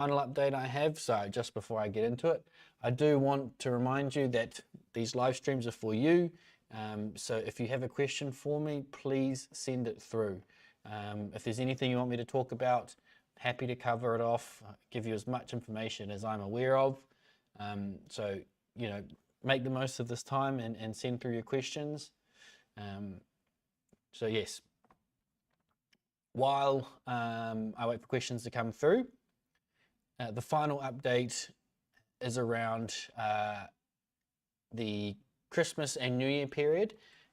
final update I have, so just before I get into it, I do want to remind you that these live streams are for you. So if you have a question for me, please send it through. If there's anything you want me to talk about, happy to cover it off, give you as much information as I'm aware of. So, you know, make the most of this time and send through your questions. So yes, while I wait for questions to come through, the final update is around the Christmas and New Year period.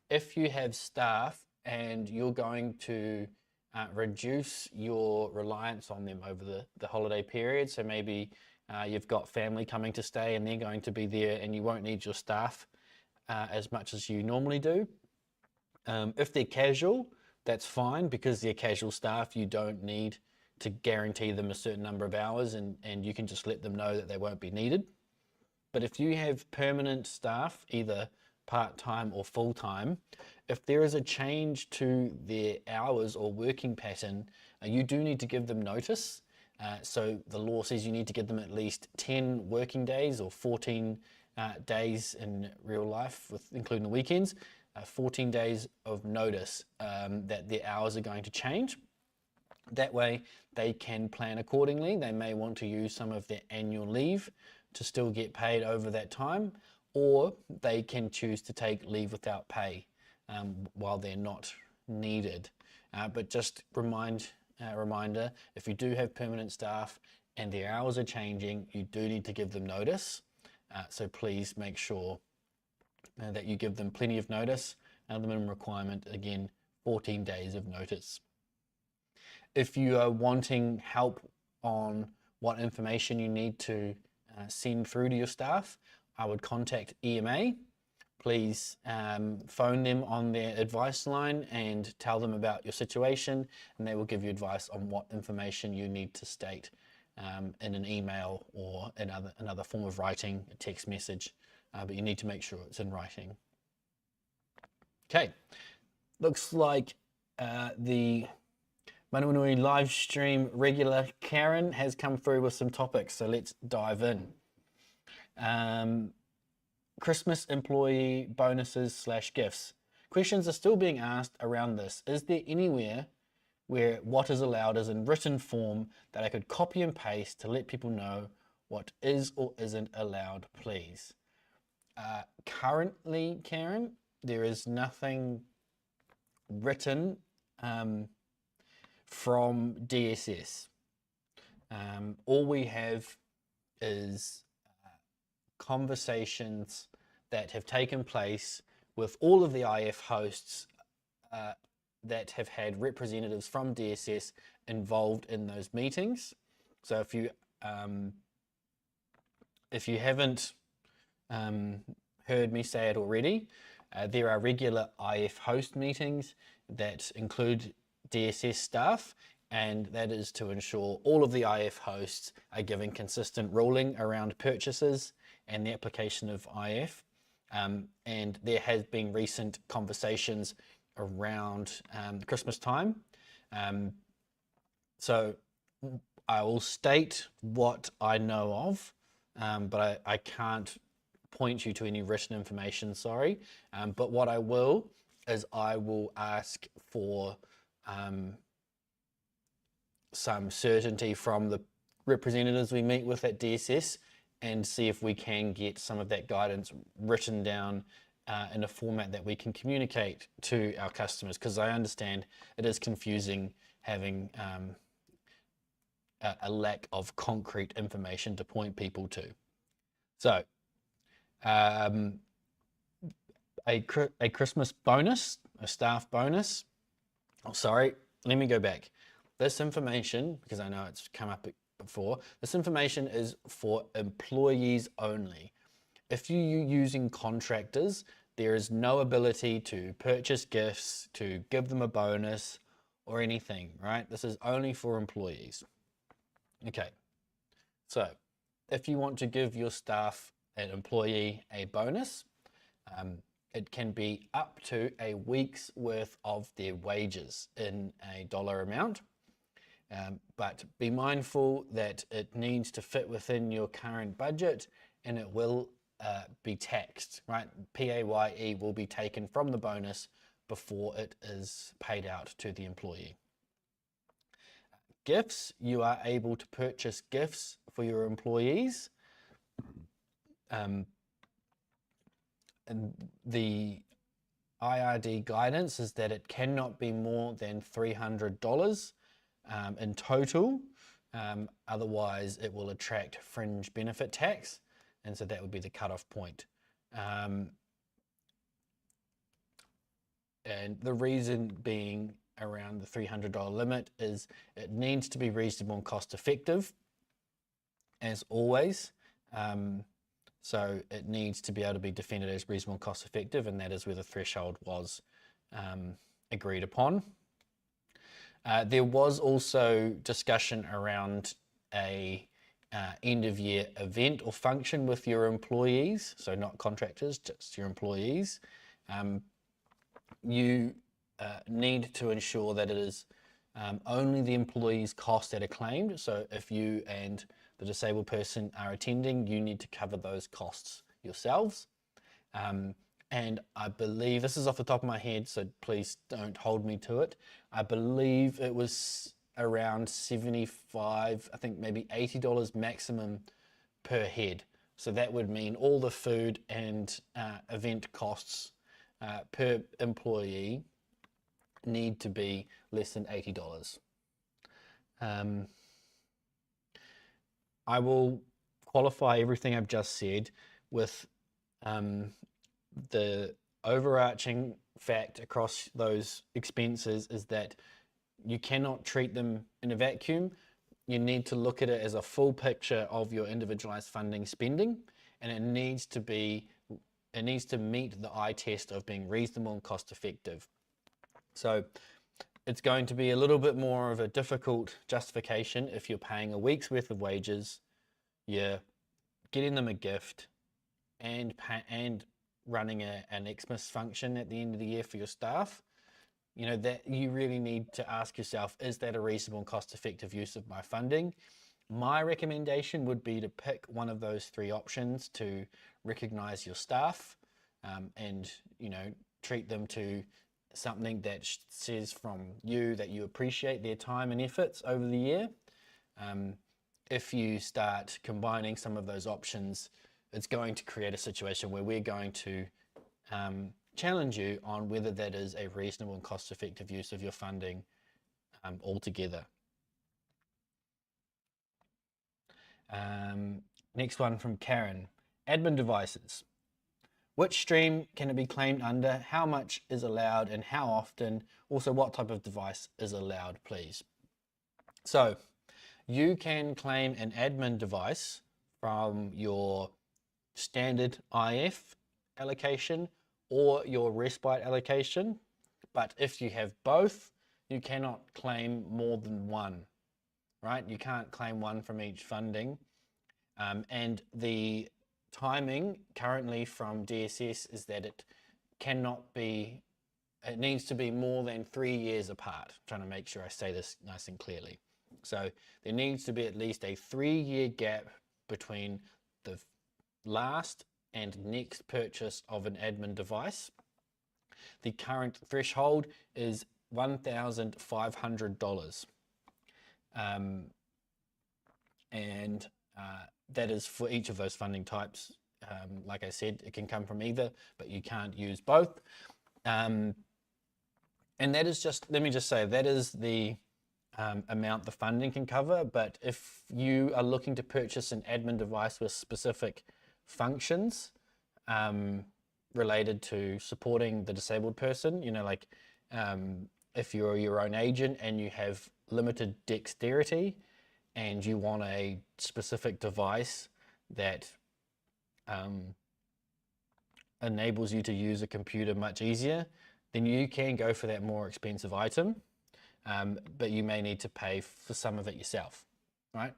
If you have staff and you're going to reduce your reliance on them over the holiday period, so maybe you've got family coming to stay and they're going to be there and you won't need your staff as much as you normally do. If they're casual, that's fine, because they're casual staff. You don't need to guarantee them a certain number of hours, and you can just let them know that they won't be needed. But if you have permanent staff, either part-time or full-time, if there is a change to their hours or working pattern, you do need to give them notice. So the law says you need to give them at least 10 working days, or 14 days in real life, with including the weekends, 14 days of notice that their hours are going to change. That way they can plan accordingly. They may want to use some of their annual leave to still get paid over that time, or they can choose to take leave without pay while they're not needed. But just reminder, if you do have permanent staff and their hours are changing, you do need to give them notice. So please make sure that you give them plenty of notice. The minimum requirement, again, 14 days of notice. If you are wanting help on what information you need to send through to your staff, I would contact EMA. Please phone them on their advice line and tell them about your situation, and they will give you advice on what information you need to state in an email or another form of writing, a text message, but you need to make sure it's in writing. Okay, looks like the Manawanui live stream regular Karen has come through with some topics, so let's dive in. Christmas employee bonuses / gifts. Questions are still being asked around this. Is there anywhere where what is allowed is in written form that I could copy and paste to let people know what is or isn't allowed, please? Currently, Karen, there is nothing written from DSS. All we have is conversations that have taken place with all of the IF hosts that have had representatives from DSS involved in those meetings. So if you haven't heard me say it already, there are regular IF host meetings that include DSS staff, and that is to ensure all of the IF hosts are giving consistent ruling around purchases and the application of IF. And there has been recent conversations around Christmas time. So I will state what I know of, but I can't point you to any written information, sorry. But what I will is I will ask for some certainty from the representatives we meet with at DSS and see if we can get some of that guidance written down in a format that we can communicate to our customers, because I understand it is confusing having a lack of concrete information to point people to. So a Christmas bonus, a staff bonus. Oh, sorry, let me go back. This information, because I know it's come up before, this information is for employees only. If you're using contractors, there is no ability to purchase gifts, to give them a bonus or anything, right? This is only for employees. Okay, so if you want to give your staff, an employee, a bonus, it can be up to a week's worth of their wages in a dollar amount. But be mindful that it needs to fit within your current budget, and it will be taxed, right? PAYE will be taken from the bonus before it is paid out to the employee. Gifts, you are able to purchase gifts for your employees. And the IRD guidance is that it cannot be more than $300 in total. Otherwise, it will attract fringe benefit tax. And so that would be the cutoff point. And the reason being around the $300 limit is it needs to be reasonable and cost effective, as always. So it needs to be able to be defended as reasonable and cost effective, and that is where the threshold was agreed upon. There was also discussion around a end of year event or function with your employees, so not contractors, just your employees. You need to ensure that it is only the employee's costs that are claimed. So if you and the disabled person are attending, you need to cover those costs yourselves. And I believe, this is off the top of my head, so please don't hold me to it. I believe it was around 75, I think maybe $80 maximum per head. So that would mean all the food and event costs per employee need to be less than $80. I will qualify everything I've just said with the overarching fact across those expenses is that you cannot treat them in a vacuum. You need to look at it as a full picture of your individualized funding spending, and it needs to meet the eye test of being reasonable and cost effective. So it's going to be a little bit more of a difficult justification if you're paying a week's worth of wages, you're getting them a gift, and running an Xmas function at the end of the year for your staff. You know, that you really need to ask yourself, is that a reasonable and cost-effective use of my funding? My recommendation would be to pick one of those three options to recognize your staff and, you know, treat them to something that says from you that you appreciate their time and efforts over the year. If you start combining some of those options, it's going to create a situation where we're going to challenge you on whether that is a reasonable and cost-effective use of your funding altogether. Next one from Karen. Admin devices. Which stream can it be claimed under? How much is allowed and how often? Also, what type of device is allowed, please? So you can claim an admin device from your standard IF allocation or your respite allocation. But if you have both, you cannot claim more than one, right? You can't claim one from each funding. And the timing currently from DSS is that it needs to be more than 3 years apart. I'm trying to make sure I say this nice and clearly. So there needs to be at least a 3-year gap between the last and next purchase of an admin device. The current threshold is $1,500. And that is for each of those funding types. Like I said, it can come from either, but you can't use both. And that is just, let me just say, that is the amount the funding can cover. But if you are looking to purchase an admin device with specific functions related to supporting the disabled person, you know, like if you're your own agent and you have limited dexterity and you want a specific device that enables you to use a computer much easier, then you can go for that more expensive item, but you may need to pay for some of it yourself, right?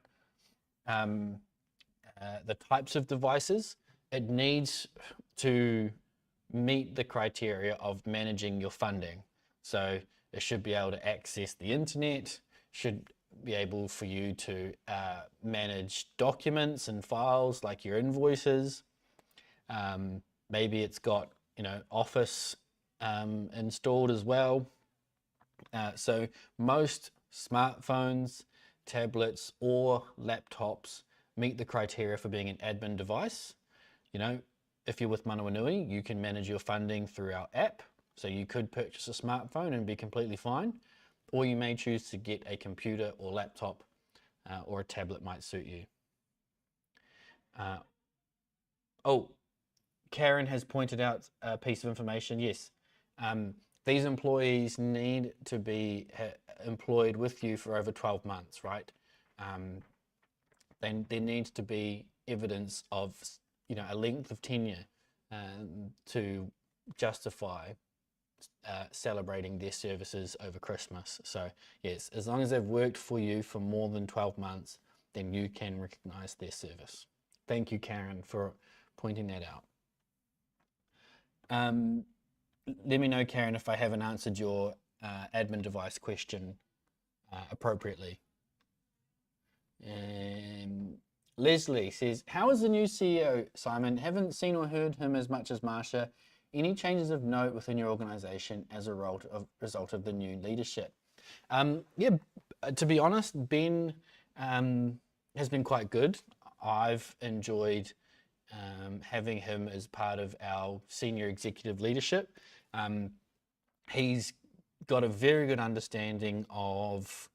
The types of devices, it needs to meet the criteria of managing your funding. So it should be able to access the internet, should be able for you to manage documents and files like your invoices. Maybe it's got, Office installed as well. So most smartphones, tablets, or laptops meet the criteria for being an admin device. If you're with Manawanui, you can manage your funding through our app. So you could purchase a smartphone and be completely fine, or you may choose to get a computer or laptop, or a tablet might suit you. Oh, Karen has pointed out a piece of information. Yes, these employees need to be employed with you for over 12 months, right? Then there needs to be evidence of, a length of tenure to justify celebrating their services over Christmas. So yes, as long as they've worked for you for more than 12 months, then you can recognize their service. Thank you, Karen, for pointing that out. Let me know, Karen, if I haven't answered your admin device question appropriately. Leslie says, how is the new CEO, Simon? Haven't seen or heard him as much as Marsha. Any changes of note within your organization as a result of the new leadership? Yeah, to be honest, Ben has been quite good. I've enjoyed having him as part of our senior executive leadership. He's got a very good understanding of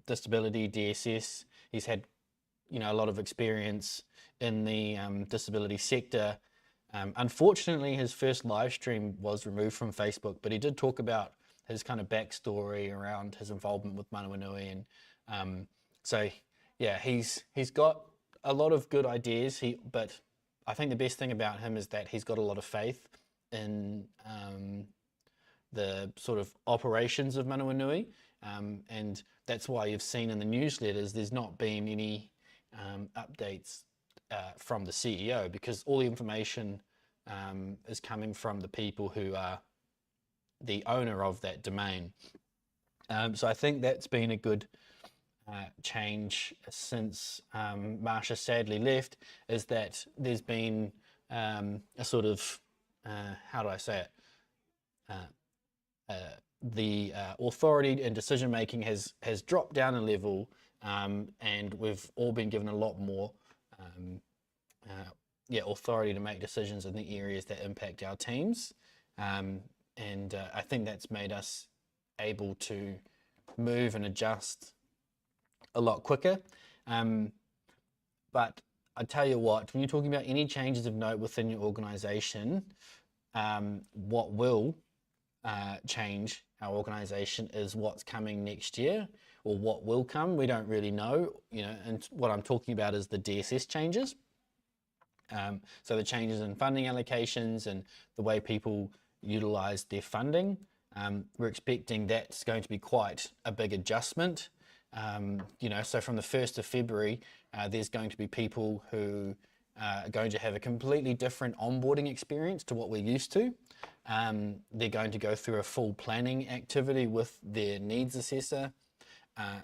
disability, DSS. He's had, a lot of experience in the disability sector. Unfortunately, his first live stream was removed from Facebook, but he did talk about his kind of backstory around his involvement with Manawanui, and so yeah, he's got a lot of good ideas. But I think the best thing about him is that he's got a lot of faith in the sort of operations of Manawanui, and that's why you've seen in the newsletters there's not been any updates from the CEO, because all the information is coming from the people who are the owner of that domain. So I think that's been a good change since Marsha sadly left, is that there's been a sort of, how do I say it? The authority and decision making has dropped down a level, and we've all been given a lot more authority to make decisions in the areas that impact our teams, and I think that's made us able to move and adjust a lot quicker. But I tell you what, when you're talking about any changes of note within your organization, what will change our organization is what's coming next year, or what will come. We don't really know, and what I'm talking about is the DSS changes. So the changes in funding allocations and the way people utilize their funding. We're expecting that's going to be quite a big adjustment. So from the 1st of February, there's going to be people who are going to have a completely different onboarding experience to what we're used to. They're going to go through a full planning activity with their needs assessor.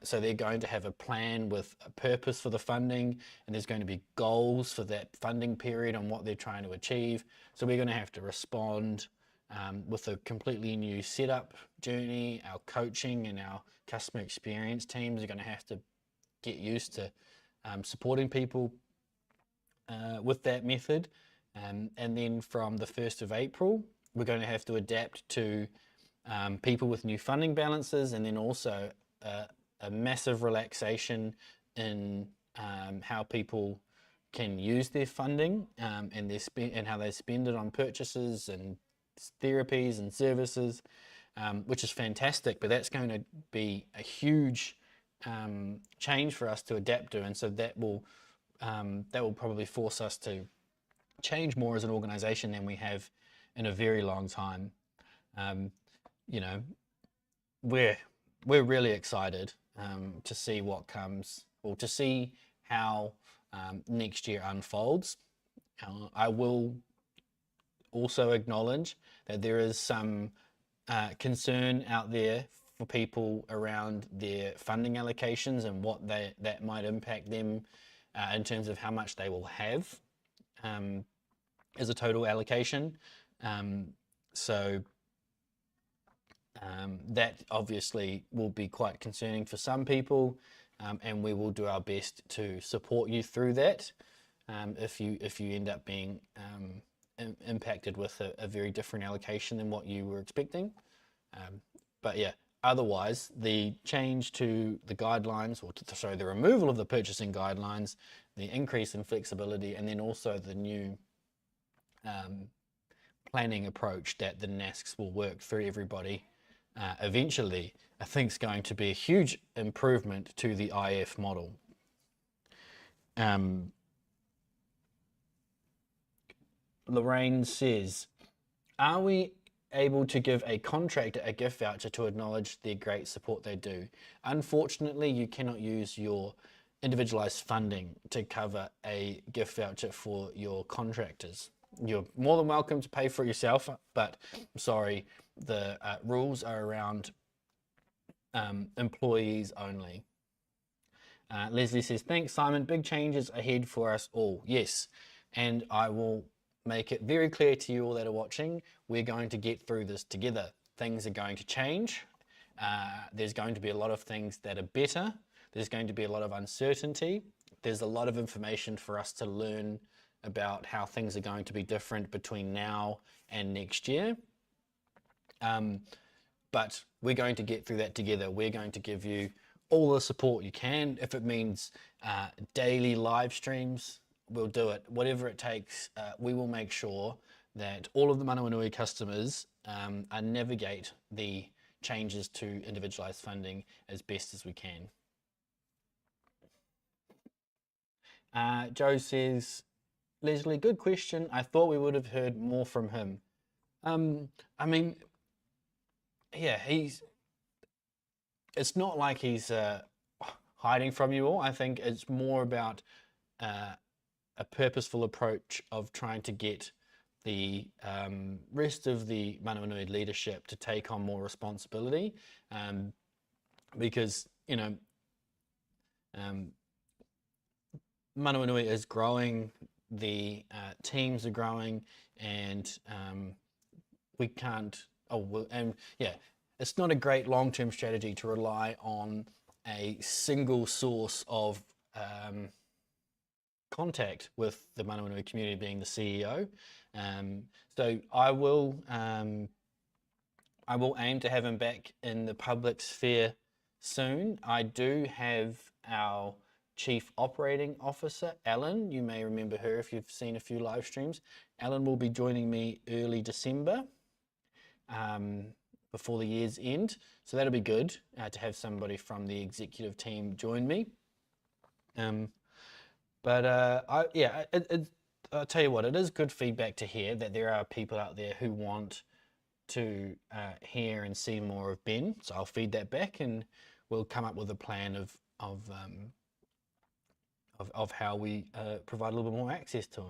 So they're going to have a plan with a purpose for the funding, and there's going to be goals for that funding period on what they're trying to achieve. So we're going to have to respond with a completely new setup journey. Our coaching and our customer experience teams are going to have to get used to supporting people with that method. And then from the 1st of April, we're going to have to adapt to people with new funding balances, and then also a massive relaxation in how people can use their funding and how they spend it on purchases and therapies and services, which is fantastic. But that's going to be a huge change for us to adapt to, and so that will probably force us to change more as an organization than we have in a very long time. We're really excited to see what comes, or to see how next year unfolds. I will also acknowledge that there is some concern out there for people around their funding allocations and what that might impact them in terms of how much they will have as a total allocation. So that obviously will be quite concerning for some people, and we will do our best to support you through that if you end up being impacted with a very different allocation than what you were expecting. But yeah, otherwise, the change to the guidelines, or sorry, the removal of the purchasing guidelines, the increase in flexibility, and then also the new planning approach that the NASCs will work through everybody eventually, I think is going to be a huge improvement to the IF model. Lorraine says, are we able to give a contractor a gift voucher to acknowledge their great support they do? Unfortunately, you cannot use your individualized funding to cover a gift voucher for your contractors. You're more than welcome to pay for it yourself, but sorry, the rules are around employees only. Leslie says, thanks, Simon. Big changes ahead for us all. Yes, and I will make it very clear to you all that are watching, we're going to get through this together. Things are going to change. There's going to be a lot of things that are better. There's going to be a lot of uncertainty. There's a lot of information for us to learn about how things are going to be different between now and next year. But we're going to get through that together. We're going to give you all the support you can. If it means daily live streams, we'll do it. Whatever it takes, we will make sure that all of the Manawanui customers navigate the changes to individualized funding as best as we can. Joe says, Leslie, good question. I thought we would have heard more from him. I mean, yeah, it's not like he's hiding from you all. I think it's more about a purposeful approach of trying to get the rest of the Manawanui leadership to take on more responsibility, because, you know, Manawanui is growing, the teams are growing, and we can't, yeah, it's not a great long-term strategy to rely on a single source of contact with the Manawanui community being the CEO. So I will aim to have him back in the public sphere soon. I do have our Chief Operating Officer, Ellen. You may remember her if you've seen a few live streams. Ellen will be joining me early December, before the year's end. So that'll be good to have somebody from the executive team join me. I'll tell you what, it is good feedback to hear that there are people out there who want to hear and see more of Ben. So I'll feed that back, and we'll come up with a plan of how we provide a little bit more access to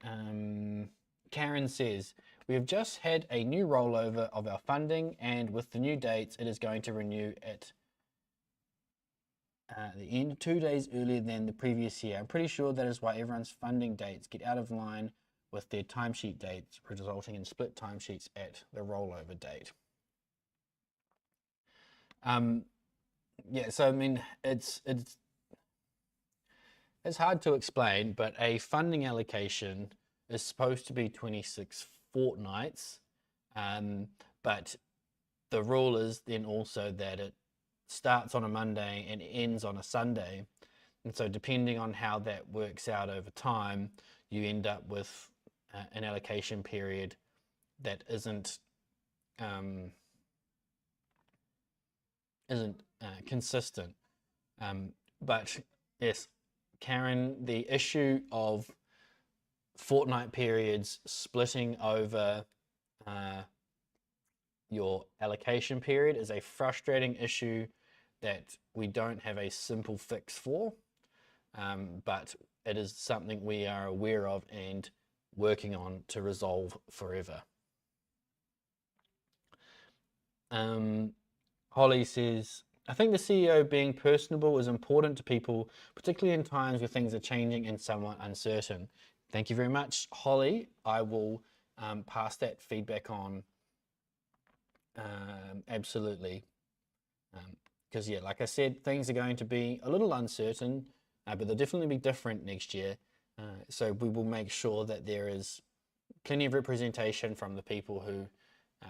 him. Karen says, we have just had a new rollover of our funding, and with the new dates, it is going to renew at the end 2 days earlier than the previous year. I'm pretty sure that is why everyone's funding dates get out of line with their timesheet dates, resulting in split timesheets at the rollover date. Yeah, so I mean, it's hard to explain, but a funding allocation is supposed to be 26 fortnights, but the rule is then also that it starts on a Monday and ends on a Sunday. And so depending on how that works out over time, you end up with an allocation period that isn't consistent. But yes, Karen, the issue of fortnight periods splitting over your allocation period is a frustrating issue that we don't have a simple fix for, but it is something we are aware of and working on to resolve forever. Holly says, I think the CEO being personable is important to people, particularly in times where things are changing and somewhat uncertain. Thank you very much, Holly. I will pass that feedback on. Absolutely. Because, yeah, like I said, things are going to be a little uncertain, but they'll definitely be different next year. So we will make sure that there is plenty of representation from the people who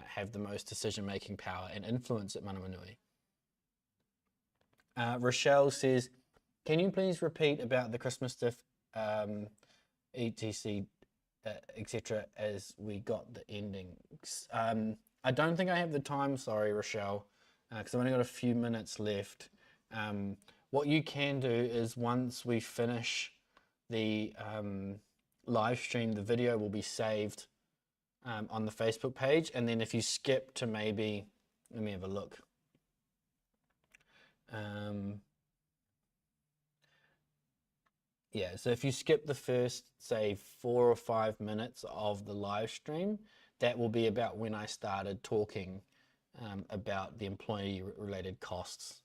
have the most decision-making power and influence at Manawanui. Rochelle says, can you please repeat about the Christmas gift, etc., etc., as we got the endings? I don't think I have the time, sorry, Rochelle, because I've only got a few minutes left. What you can do is once we finish the live stream, the video will be saved on the Facebook page, and then if you skip to maybe, let me have a look. Yeah, so if you skip the first, say, 4 or 5 minutes of the live stream, that will be about when I started talking about the employee-related costs.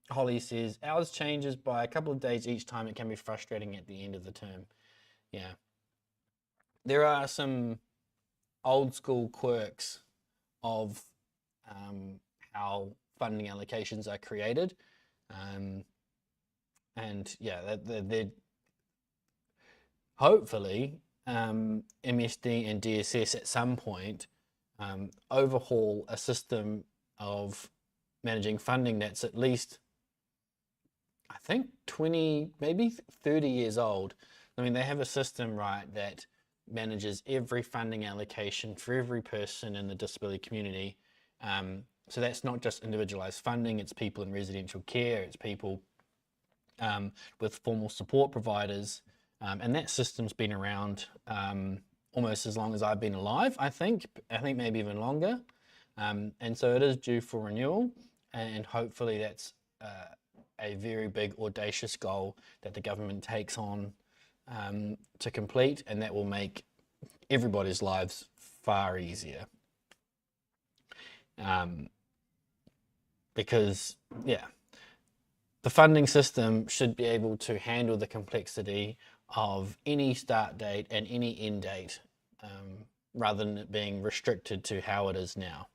Holly says, ours changes by a couple of days each time. It can be frustrating at the end of the term. Yeah. There are some old school quirks of how funding allocations are created. And yeah, they're hopefully MSD and DSS at some point overhaul a system of managing funding that's at least, I think, 20, maybe 30 years old. I mean, they have a system, right, that manages every funding allocation for every person in the disability community. So that's not just individualized funding, it's people in residential care, it's people with formal support providers. And that system's been around almost as long as I've been alive, I think maybe even longer. And so it is due for renewal, and hopefully that's a very big audacious goal that the government takes on to complete, and that will make everybody's lives far easier. Because, yeah, the funding system should be able to handle the complexity of any start date and any end date rather than it being restricted to how it is now.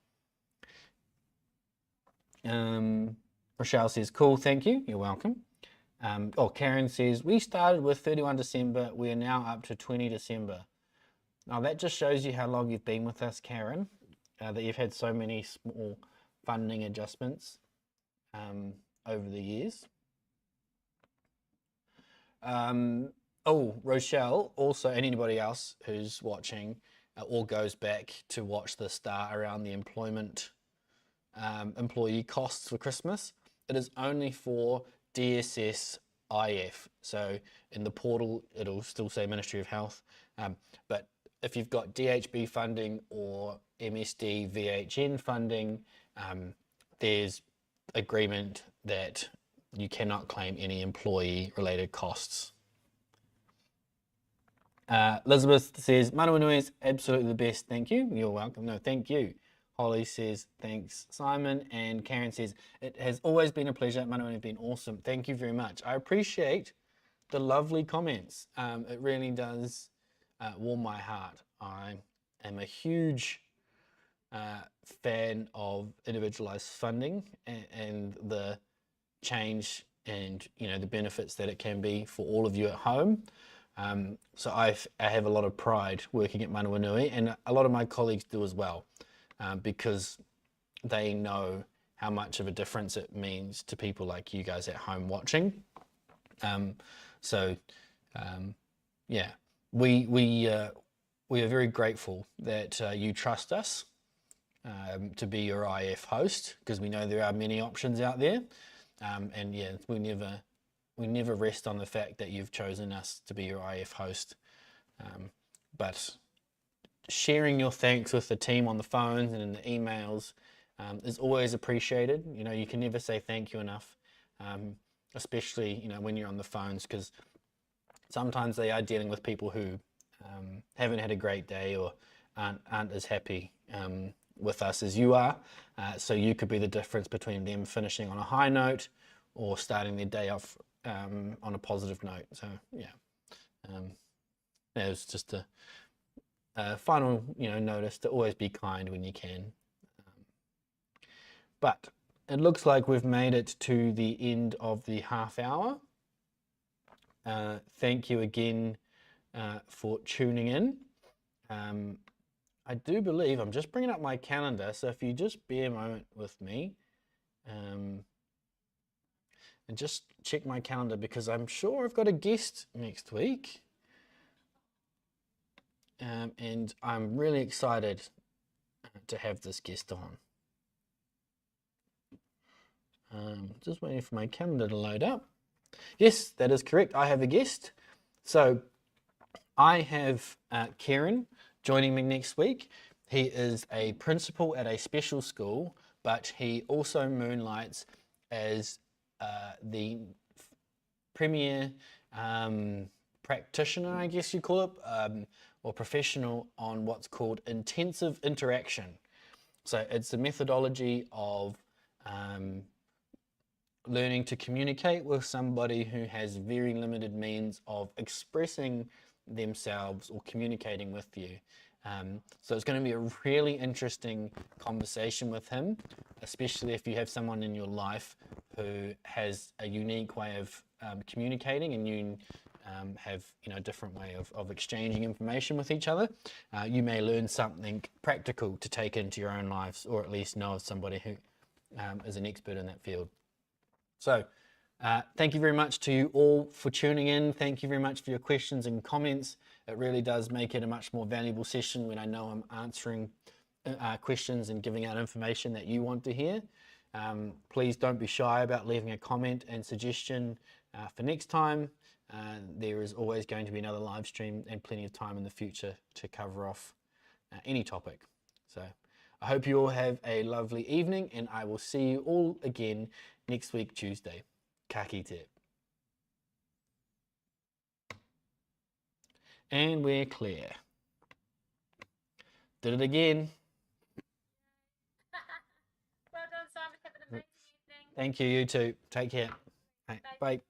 Rochelle says, cool, thank you, you're welcome. Karen says, we started with 31 December, we are now up to 20 December. Now that just shows you how long you've been with us, Karen, that you've had so many small funding adjustments over the years. Rochelle, also, and anybody else who's watching or goes back to watch the star around the employee costs for Christmas, it is only for DSS IF. So in the portal, it'll still say Ministry of Health, but if you've got DHB funding or MSD VHN funding, there's agreement that you cannot claim any employee-related costs. Elizabeth says, Manawanui is absolutely the best. Thank you. You're welcome. No, thank you. Holly says, thanks, Simon. And Karen says, it has always been a pleasure. Manawanui has been awesome. Thank you very much. I appreciate the lovely comments. It really does warm my heart. I am a huge fan of individualized funding and the change and the benefits that it can be for all of you at home. So I have a lot of pride working at Manawanui, and a lot of my colleagues do as well, because they know how much of a difference it means to people like you guys at home watching. Yeah, we are very grateful that you trust us to be your IF host, because we know there are many options out there, and yeah, we never rest on the fact that you've chosen us to be your IF host. But sharing your thanks with the team on the phones and in the emails is always appreciated. You can never say thank you enough, especially when you're on the phones, because sometimes they are dealing with people who haven't had a great day or aren't as happy with us as you are. So you could be the difference between them finishing on a high note or starting their day off on a positive note. So yeah, it was just a final notice to always be kind when you can. But it looks like we've made it to the end of the half hour. Thank you again for tuning in. I do believe, I'm just bringing up my calendar, so if you just bear a moment with me and just check my calendar, because I'm sure I've got a guest next week. And I'm really excited to have this guest on. Just waiting for my calendar to load up. Yes, that is correct. I have a guest. So I have Kieran joining me next week. He is a principal at a special school, but he also moonlights as the premier practitioner, I guess you call it, or professional on what's called intensive interaction. So it's a methodology of learning to communicate with somebody who has very limited means of expressing themselves or communicating with you. So it's going to be a really interesting conversation with him, especially if you have someone in your life who has a unique way of communicating, and you have a different way of exchanging information with each other. You may learn something practical to take into your own lives, or at least know of somebody who is an expert in that field. So thank you very much to you all for tuning in. Thank you very much for your questions and comments. It really does make it a much more valuable session when I know I'm answering questions and giving out information that you want to hear. Please don't be shy about leaving a comment and suggestion for next time. There is always going to be another live stream and plenty of time in the future to cover off any topic. So I hope you all have a lovely evening, and I will see you all again next week, Tuesday. Ka kite. And we're clear. Did it again. Well done, Simon. Have an amazing evening. Thank you, you too. Take care. Bye.